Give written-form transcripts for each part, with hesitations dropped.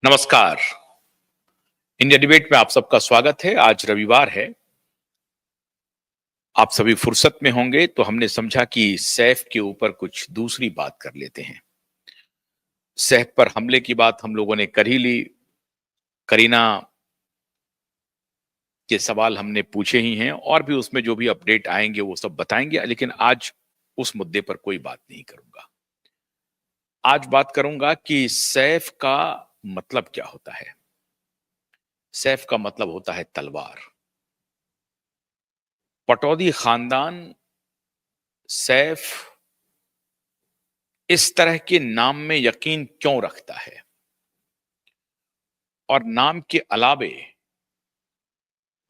नमस्कार। India debate में आप सबका स्वागत है। आज रविवार है। आप सभी फुर्सत में होंगे तो हमने समझा कि सैफ के ऊपर कुछ दूसरी बात कर लेते हैं। सैफ पर हमले की बात हम लोगों ने कर ही ली। करीना के सवाल हमने पूछे ही हैं और भी उसमें जो भी अपडेट आएंगे वो सब बताएंगे, लेकिन आज उस मुद्दे पर कोई बात नहीं करूंगा। आज बात करूंगा कि सैफ का मतलब क्या होता है। सैफ का मतलब होता है तलवार। पटौदी खानदान सैफ इस तरह के नाम में यकीन क्यों रखता है, और नाम के अलावे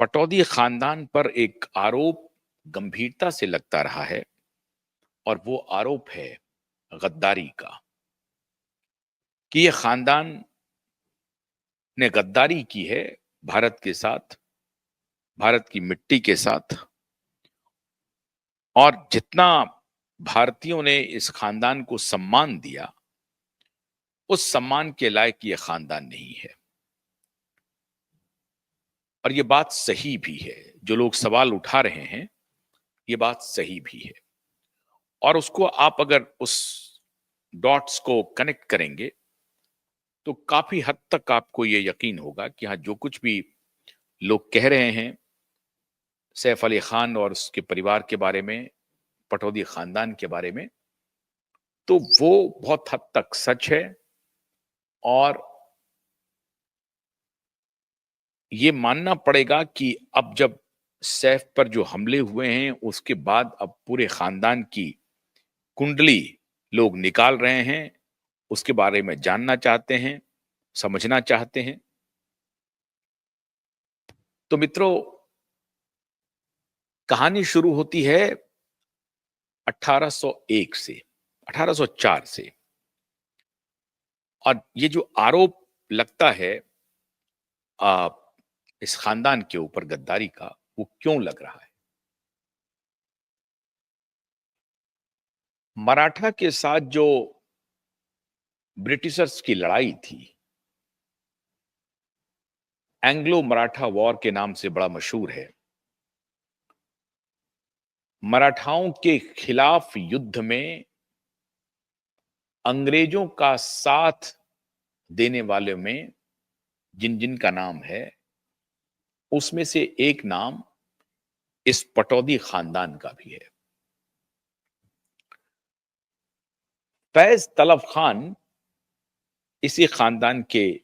पटौदी खानदान पर एक आरोप गंभीरता से लगता रहा है, और वो आरोप है गद्दारी का, कि ये खानदान ने गद्दारी की है भारत के साथ, भारत की मिट्टी के साथ। और जितना भारतीयों ने इस खानदान को सम्मान दिया, उस सम्मान के लायक ये खानदान नहीं है। और ये बात सही भी है। जो लोग सवाल उठा रहे हैं, ये बात सही भी है। और उसको आप अगर उस डॉट्स को कनेक्ट करेंगे तो काफी हद तक आपको ये यकीन होगा कि हाँ, जो कुछ भी लोग कह रहे हैं सैफ अली खान और उसके परिवार के बारे में, पटौदी खानदान के बारे में, तो वो बहुत हद तक सच है। और ये मानना पड़ेगा कि अब जब सैफ पर जो हमले हुए हैं उसके बाद अब पूरे खानदान की कुंडली लोग निकाल रहे हैं, उसके बारे में जानना चाहते हैं, समझना चाहते हैं। तो मित्रों, कहानी शुरू होती है 1801 से, 1804 से। और ये जो आरोप लगता है आ, इस खानदान के ऊपर गद्दारी का, वो क्यों लग रहा है? मराठा के साथ जो ब्रिटिशर्स की लड़ाई थी, एंग्लो मराठा वॉर के नाम से बड़ा मशहूर है। मराठाओं के खिलाफ युद्ध में अंग्रेजों का साथ देने वाले में जिन जिन का नाम है, उसमें से एक नाम इस पटौदी खानदान का भी है। फैज तलब खान इसी खानदान के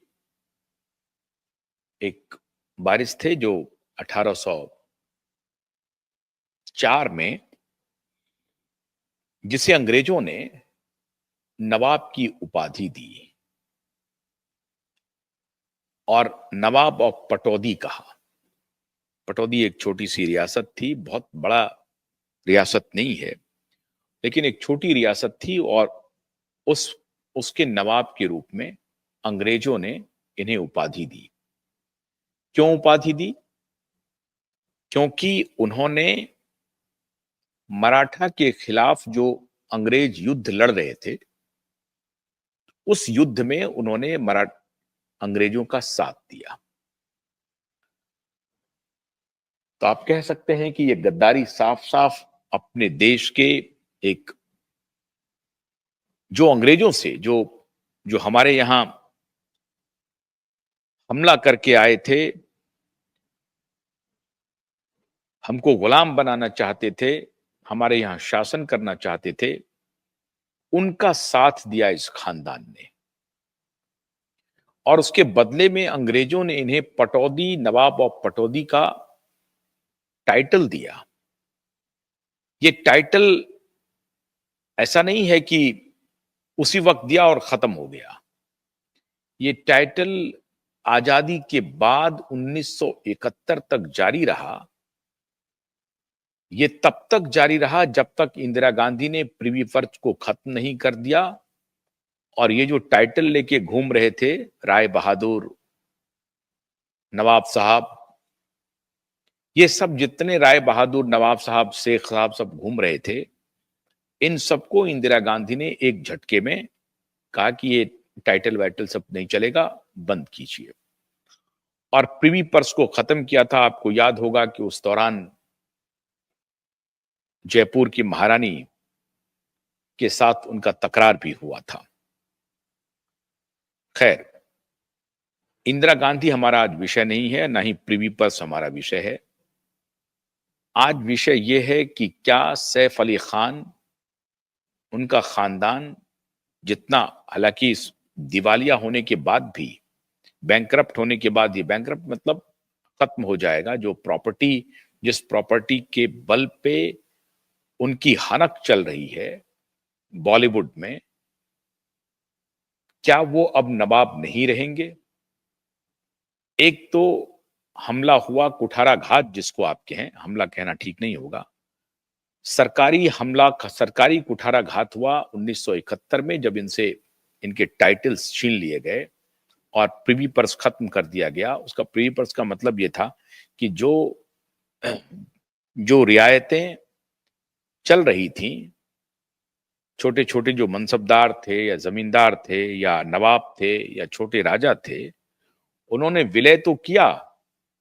एक वारिस थे, जो 1804 में, जिसे अंग्रेजों ने नवाब की उपाधि दी और नवाब ऑफ पटौदी कहा। पटौदी एक छोटी सी रियासत थी, बहुत बड़ा रियासत नहीं है, लेकिन एक छोटी रियासत थी। और उसके नवाब के रूप में अंग्रेजों ने इन्हें उपाधि दी। क्यों उपाधि दी? क्योंकि उन्होंने मराठा के खिलाफ जो अंग्रेज युद्ध लड़ रहे थे, उस युद्ध में उन्होंने अंग्रेजों का साथ दिया। तो आप कह सकते हैं कि यह गद्दारी साफ साफ अपने देश के एक, जो अंग्रेजों से जो जो हमारे यहां हमला करके आए थे, हमको गुलाम बनाना चाहते थे, हमारे यहां शासन करना चाहते थे, उनका साथ दिया इस खानदान ने। और उसके बदले में अंग्रेजों ने इन्हें पटौदी, नवाब ऑफ पटौदी का टाइटल दिया। ये टाइटल ऐसा नहीं है कि उसी वक्त दिया और खत्म हो गया। ये टाइटल आजादी के बाद 1971 तक जारी रहा। ये तब तक जारी रहा जब तक इंदिरा गांधी ने प्रिवी पर्च को खत्म नहीं कर दिया। और ये जो टाइटल लेके घूम रहे थे राय बहादुर, नवाब साहब, ये सब जितने राय बहादुर, नवाब साहब, शेख साहब सब घूम रहे थे, इन सबको इंदिरा गांधी ने एक झटके में कहा कि ये टाइटल वाइटल सब नहीं चलेगा, बंद कीजिए। और प्रिवी पर्स को खत्म किया था। आपको याद होगा कि उस दौरान जयपुर की महारानी के साथ उनका तकरार भी हुआ था। खैर, इंदिरा गांधी हमारा आज विषय नहीं है, ना ही प्रिवी पर्स हमारा विषय है। आज विषय यह है कि क्या सैफ अली खान, उनका खानदान, जितना हालांकि इस दिवालिया होने के बाद भी, बैंकरप्ट होने के बाद, ये बैंकरप्ट मतलब खत्म हो जाएगा, जो प्रॉपर्टी, जिस प्रॉपर्टी के बल पे उनकी हनक चल रही है बॉलीवुड में, क्या वो अब नवाब नहीं रहेंगे? एक तो हमला हुआ, कुठाराघात जिसको आप कहें, हमला कहना ठीक नहीं होगा, सरकारी हमला, सरकारी कुठाराघात हुआ 1971 में, जब इनसे इनके टाइटल्स छीन लिए गए और प्रिवी पर्स खत्म कर दिया गया। उसका प्रिवी पर्स का मतलब यह था कि जो जो रियायतें चल रही थी, छोटे छोटे जो मनसबदार थे या जमींदार थे या नवाब थे या छोटे राजा थे, उन्होंने विलय तो किया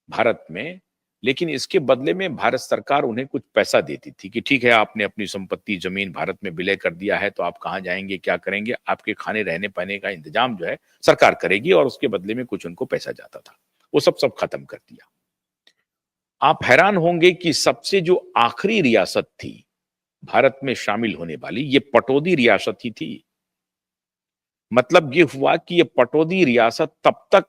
भारत में, लेकिन इसके बदले में भारत सरकार उन्हें कुछ पैसा देती थी कि ठीक है, आपने अपनी संपत्ति, जमीन भारत में विलय कर दिया है, तो आप कहां जाएंगे, क्या करेंगे, आपके खाने रहने पाने का इंतजाम जो है सरकार करेगी, और उसके बदले में कुछ उनको पैसा जाता था। वो सब खत्म कर दिया। आप हैरान होंगे कि सबसे जो आखिरी रियासत थी भारत में शामिल होने वाली, ये पटौदी रियासत ही थी। मतलब ये हुआ कि ये पटौदी रियासत तब तक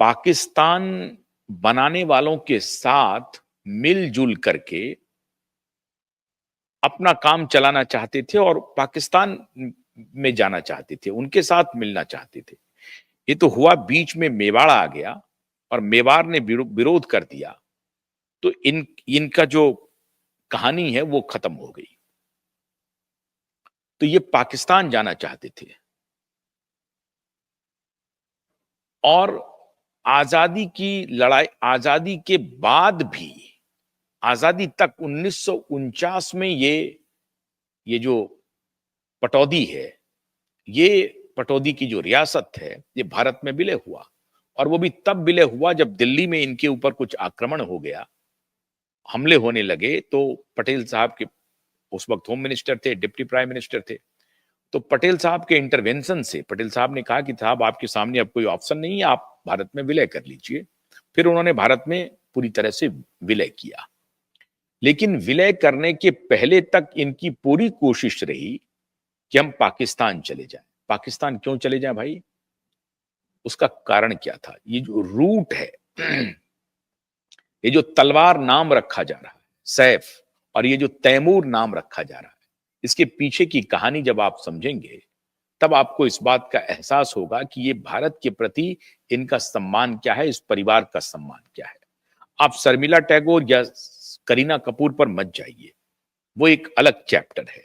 पाकिस्तान बनाने वालों के साथ मिलजुल करके अपना काम चलाना चाहते थे और पाकिस्तान में जाना चाहते थे, उनके साथ मिलना चाहते थे। ये तो हुआ, बीच में मेवाड़ आ गया और मेवाड़ ने विरोध कर दिया, तो इनका जो कहानी है वो खत्म हो गई। तो ये पाकिस्तान जाना चाहते थे और आजादी की लड़ाई, आजादी के बाद भी, आजादी तक 1949 में ये जो पटौदी है, ये पटौदी की जो रियासत है, ये भारत में विलय हुआ। और वो भी तब विलय हुआ जब दिल्ली में इनके ऊपर कुछ आक्रमण हो गया, हमले होने लगे। तो पटेल साहब के, उस वक्त होम मिनिस्टर थे, डिप्टी प्राइम मिनिस्टर थे, तो पटेल साहब के इंटरवेंशन से पटेल साहब ने कहा कि साहब आपके सामने अब कोई ऑप्शन नहीं है, आप भारत में विलय कर लीजिए। फिर उन्होंने भारत में पूरी तरह से विलय किया। लेकिन विलय करने के पहले तक इनकी पूरी कोशिश रही कि हम पाकिस्तान चले जाएं। पाकिस्तान क्यों चले जाएं भाई? उसका कारण क्या था? ये जो रूट है, ये जो तलवार नाम रखा जा रहा है सैफ, और ये जो तैमूर नाम रखा जा रहा है, इसके पीछे की कहानी जब आप समझेंगे, तब आपको इस बात का एहसास होगा कि ये भारत के प्रति इनका सम्मान क्या है, इस परिवार का सम्मान क्या है। आप शर्मिला टैगोर या करीना कपूर पर मत जाइए, वो एक अलग चैप्टर है।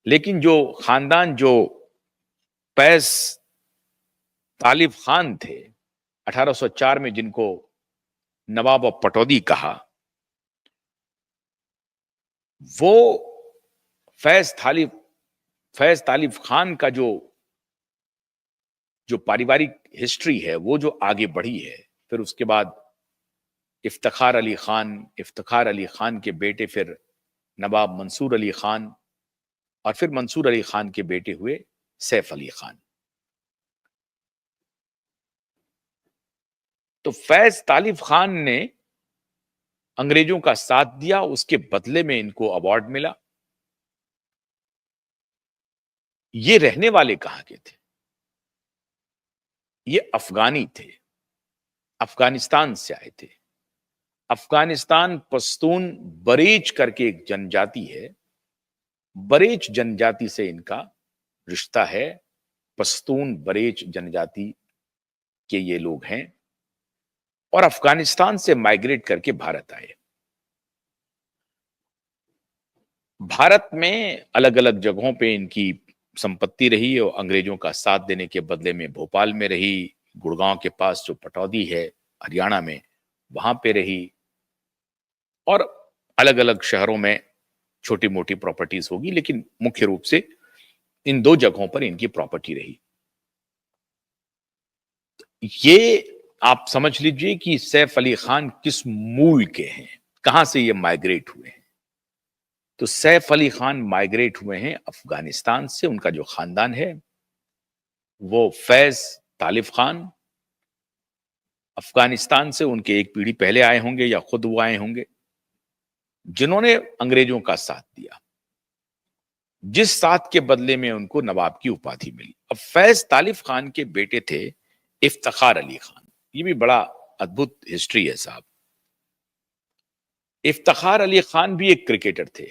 लेकिन जो खानदान, जो पैस तालिब खान थे 1804 में, जिनको नवाब ऑफ पटौदी कहा, वो फैज तालिब खान का जो पारिवारिक हिस्ट्री है, वो जो आगे बढ़ी है, फिर उसके बाद इफ्तिखार अली खान के बेटे फिर नवाब मंसूर अली खान, और फिर मंसूर अली खान के बेटे हुए सैफ अली खान। तो फैज तालिब खान ने अंग्रेजों का साथ दिया, उसके बदले में इनको अवार्ड मिला। ये रहने वाले कहां के थे? ये अफगानी थे, अफगानिस्तान से आए थे। अफगानिस्तान पश्तून बरेज करके एक जनजाति है, बरेज जनजाति से इनका रिश्ता है। पश्तून बरेज जनजाति के ये लोग हैं और अफगानिस्तान से माइग्रेट करके भारत आए। भारत में अलग अलग जगहों पे इनकी संपत्ति रही और अंग्रेजों का साथ देने के बदले में भोपाल में रही, गुड़गांव के पास जो पटौदी है हरियाणा में, वहां पे रही, और अलग अलग शहरों में छोटी मोटी प्रॉपर्टीज होगी, लेकिन मुख्य रूप से इन दो जगहों पर इनकी प्रॉपर्टी रही। ये आप समझ लीजिए कि सैफ अली खान किस मूल के हैं, कहां से ये माइग्रेट हुए हैं। तो सैफ अली खान माइग्रेट हुए हैं अफगानिस्तान से, उनका जो खानदान है वो फैज तालिब खान, अफगानिस्तान से उनके एक पीढ़ी पहले आए होंगे या खुद वो आए होंगे, जिन्होंने अंग्रेजों का साथ दिया, जिस साथ के बदले में उनको नवाब की उपाधि मिली। अब फैज तालिब खान के बेटे थे इफ्तिखार अली खान। ये भी बड़ा अद्भुत हिस्ट्री है साहब। इफ्तिखार अली खान भी एक क्रिकेटर थे,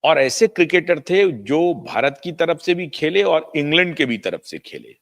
और ऐसे क्रिकेटर थे जो भारत की तरफ से भी खेले और इंग्लैंड के भी तरफ से खेले।